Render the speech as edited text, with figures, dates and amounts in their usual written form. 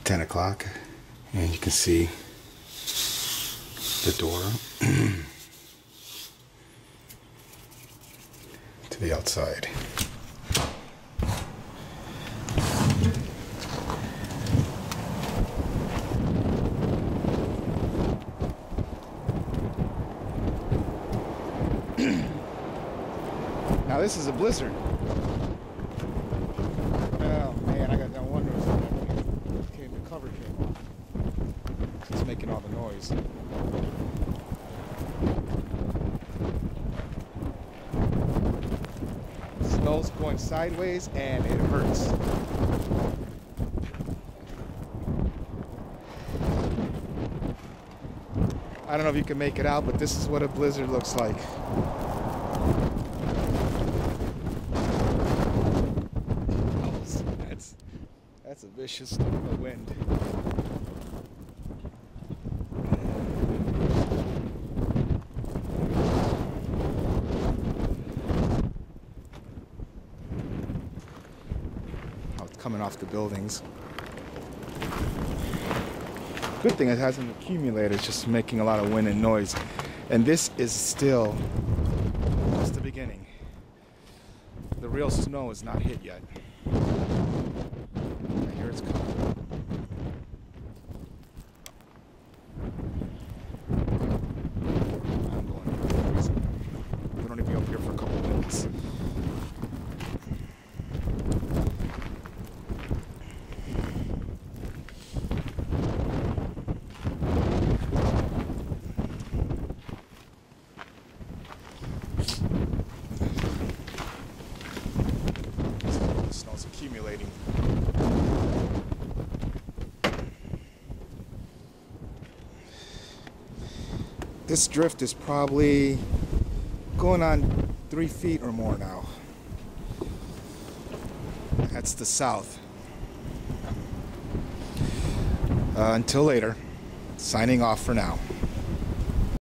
10 o'clock, and you can see the door to the outside. Now this is a blizzard. Oh man, I got no wonder the cover came off. It's making all the noise. Snow's going sideways and it hurts. I don't know if you can make it out, but this is what a blizzard looks like. That's a vicious wind. Oh, it's coming off the buildings. Good thing it hasn't accumulated, it's just making a lot of wind and noise. And this is still just the beginning. The real snow is not hit yet. Here it's coming. I'm going crazy. We're going to be up here for a couple minutes. The snow's accumulating. This drift is probably going on 3 feet or more now. That's the south. Until later, signing off for now.